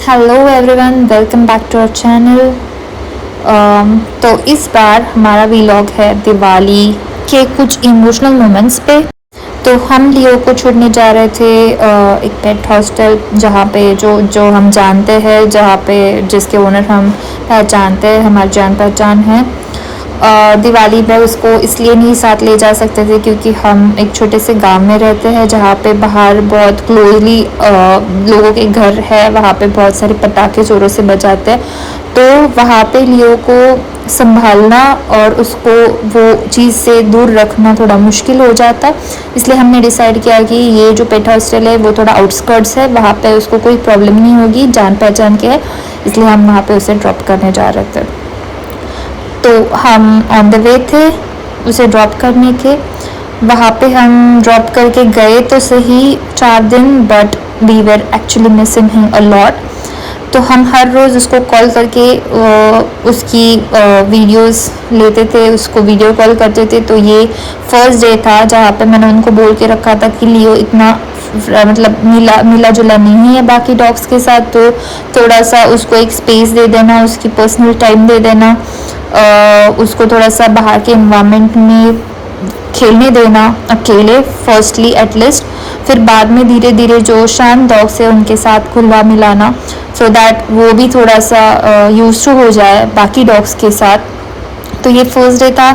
Hello everyone, welcome back to our channel. तो इस बार हमारा व्लॉग है दिवाली के कुछ इमोशनल मोमेंट्स पे। तो हम लियो को छोड़ने जा रहे थे एक पेट हॉस्टल, जहाँ पे जो हम जानते हैं, जहाँ पे जिसके ओनर हम पहचानते हैं, हमारी जान पहचान है। दिवाली में उसको इसलिए नहीं साथ ले जा सकते थे क्योंकि हम एक छोटे से गांव में रहते हैं, जहाँ पे बाहर बहुत क्लोजली लोगों के घर है, वहाँ पे बहुत सारे पटाखे ज़ोरों से बजाते हैं। तो वहाँ पे लियो को संभालना और उसको वो चीज़ से दूर रखना थोड़ा मुश्किल हो जाता, इसलिए हमने डिसाइड किया कि ये जो पेट हॉस्टल है वो थोड़ा आउटस्कर्ट्स है, वहाँ पे उसको कोई प्रॉब्लम नहीं होगी, जान पहचान के है, इसलिए हम वहाँ पे उसे ड्रॉप करने जा रहे थे। तो हम ऑन द वे थे उसे ड्रॉप करने के। वहाँ पे हम ड्रॉप करके गए तो सही 4 दिन, but we were actually missing him a lot. तो हम हर रोज़ उसको कॉल करके उसकी वीडियोस लेते थे, उसको वीडियो कॉल करते थे। तो ये फर्स्ट डे था जहाँ पे मैंने उनको बोल के रखा था कि लियो इतना मतलब मिला जुला नहीं है बाकी डॉग्स के साथ, तो थोड़ा सा उसको एक स्पेस दे देना, उसकी पर्सनल टाइम दे देना, उसको थोड़ा सा बाहर के इन्वायरमेंट में खेलने देना अकेले फर्स्टली एटलीस्ट, फिर बाद में धीरे धीरे जो शांत डॉग्स है उनके साथ खुलवा मिलाना, सो दैट वो भी थोड़ा सा यूज टू हो जाए बाकी डॉग्स के साथ। तो ये फर्स्ट डे था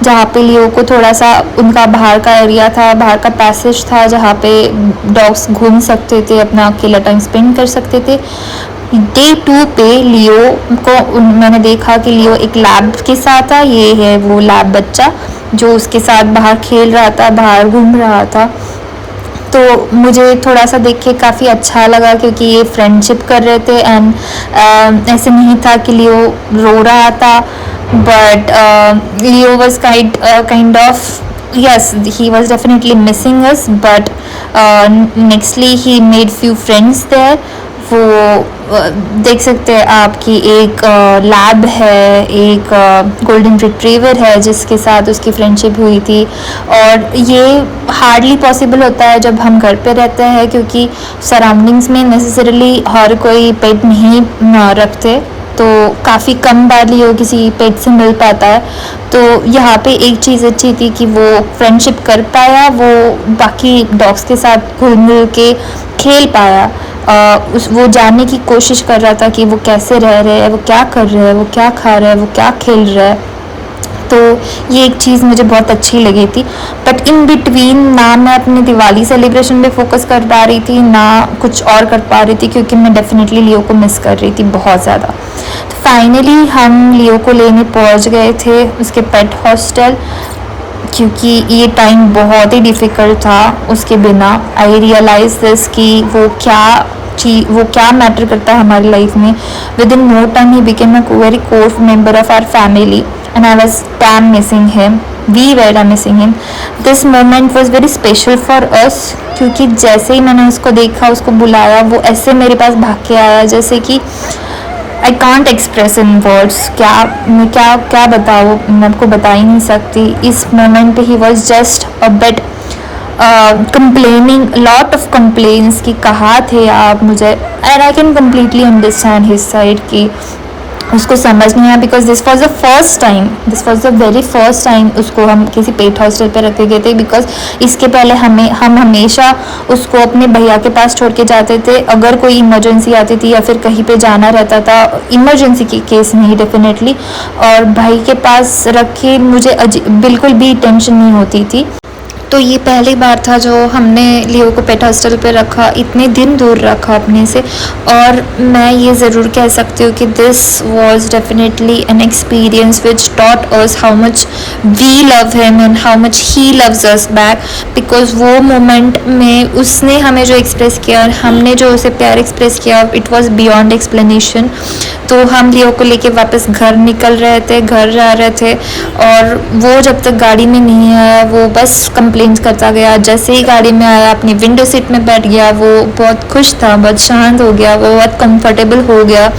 जहाँ पे लियो को थोड़ा सा उनका बाहर का एरिया था, बाहर का पैसेज था, जहाँ पे डॉग्स घूम सकते थे, अपना अकेला टाइम स्पेंड कर सकते थे। डे 2 पे लियो को मैंने देखा कि लियो एक लैब के साथ था, ये है वो लैब बच्चा जो उसके साथ बाहर खेल रहा था, बाहर घूम रहा था। तो मुझे थोड़ा सा देख के काफ़ी अच्छा लगा क्योंकि ये फ्रेंडशिप कर रहे थे, एंड ऐसे नहीं था कि लियो रो रहा था, but Leo was kind of, yes, he was definitely missing us, but nextly he made few friends there. वो देख सकते हैं आपकी एक लैब है, एक गोल्डन रिट्रीवर है जिसके साथ उसकी फ्रेंडशिप हुई थी। और ये हार्डली पॉसिबल होता है जब हम घर पे रहते हैं, क्योंकि सराउंडिंग्स में नेसेसरली हर कोई पेट नहीं रखते, तो काफ़ी कम बार लियो किसी पेट से मिल पाता है। तो यहाँ पे एक चीज़ अच्छी थी कि वो फ्रेंडशिप कर पाया, वो बाकी डॉग्स के साथ घुल मिल के खेल पाया, वो जानने की कोशिश कर रहा था कि वो कैसे रह रहे हैं, वो क्या कर रहे हैं, वो क्या खा रहे हैं, वो क्या खेल रहा है। तो ये एक चीज़ मुझे बहुत अच्छी लगी थी। बट इन बिटवीन ना मैं अपनी दिवाली सेलिब्रेशन पे फोकस कर पा रही थी, ना कुछ और कर पा रही थी, क्योंकि मैं डेफिनेटली लियो को मिस कर रही थी बहुत ज़्यादा। तो फाइनली हम लियो को लेने पहुंच गए थे उसके पेट हॉस्टल, क्योंकि ये टाइम बहुत ही डिफ़िकल्ट था उसके बिना। आई रियलाइज दिस कि वो क्या मैटर करता है हमारी लाइफ में। With in no time he became a very core member of our family, and I was damn missing him. We were damn missing him. This moment was very special for us, क्योंकि जैसे ही मैंने उसको देखा, उसको बुलाया, वो ऐसे मेरे पास भाग के आया जैसे कि I can't express in words. मैं क्या बताऊँ, मैं आपको बता ही नहीं सकती। इस मोमेंट पे he was just a bit complaining, lot of complaints कि कहाँ थे आप मुझे, and I can completely understand his side कि उसको समझ नहीं आया, because this was the very first time उसको हम किसी पेट हॉस्टल पे रखे गए थे। बिकॉज इसके पहले हम हमेशा उसको अपने भैया के पास छोड़ के जाते थे अगर कोई इमरजेंसी आती थी या फिर कहीं पे जाना रहता था, इमरजेंसी की केस नहीं डेफिनेटली, और भाई के पास रख के मुझे बिल्कुल भी टेंशन नहीं होती थी। तो ये पहली बार था जो हमने लियो को पेट हॉस्टल पे रखा, इतने दिन दूर रखा अपने से। और मैं ये ज़रूर कह सकती हूँ कि this was definitely an experience which taught us how much we love him and how much he loves us back. Because वो मोमेंट में उसने हमें जो एक्सप्रेस किया और हमने जो उसे प्यार एक्सप्रेस किया, इट वॉज बियॉन्ड एक्सप्लेनेशन। तो हम लियो को लेके वापस घर निकल रहे थे, घर जा रहे थे, और वो जब तक गाड़ी में नहीं आया वो बस कंप्लेंट करता गया। जैसे ही गाड़ी में आया, अपनी विंडो सीट में बैठ गया, वो बहुत खुश था, बहुत शांत हो गया, वो बहुत कंफर्टेबल हो गया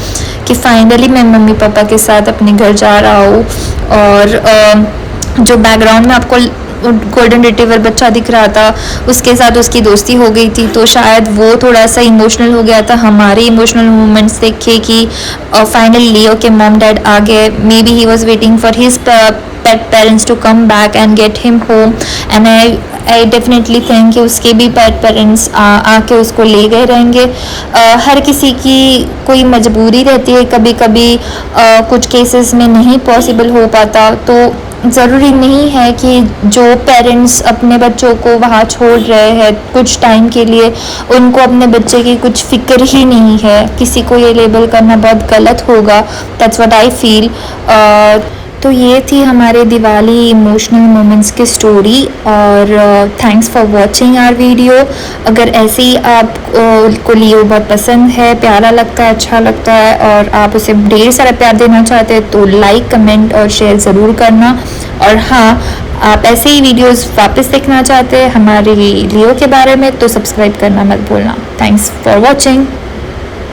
कि फाइनली मैं मम्मी पापा के साथ अपने घर जा रहा हूँ। और जो बैकग्राउंड में आपको गोल्डन रिट्रीवर बच्चा दिख रहा था, उसके साथ उसकी दोस्ती हो गई थी, तो शायद वो थोड़ा सा इमोशनल हो गया था हमारे इमोशनल मोमेंट्स देख के कि फाइनली लियो के मॉम डैड आ गए. May be he was waiting for his pet parents to come back and get him home, and I definitely think कि उसके भी pet parents आके उसको ले गए रहेंगे. हर किसी की कोई मजबूरी रहती है, कभी कभी कुछ केसेस में नहीं पॉसिबल हो पाता, तो ज़रूरी नहीं है कि जो पेरेंट्स अपने बच्चों को वहाँ छोड़ रहे हैं कुछ टाइम के लिए, उनको अपने बच्चे की कुछ फ़िक्र ही नहीं है. किसी को ये लेबल करना बहुत गलत होगा. That's what I feel. तो ये थी हमारे दिवाली इमोशनल मोमेंट्स की स्टोरी, और thanks for watching our video. अगर ऐसे ही आपको लियो बहुत पसंद है, प्यारा लगता है, अच्छा लगता है, और आप उसे ढेर सारा प्यार देना चाहते हैं, तो लाइक, कमेंट और शेयर ज़रूर करना. और हाँ, आप ऐसे ही वीडियोस वापस देखना चाहते हैं हमारे लियो के बारे में, तो सब्सक्राइब करना मत भूलना. Thanks for watching.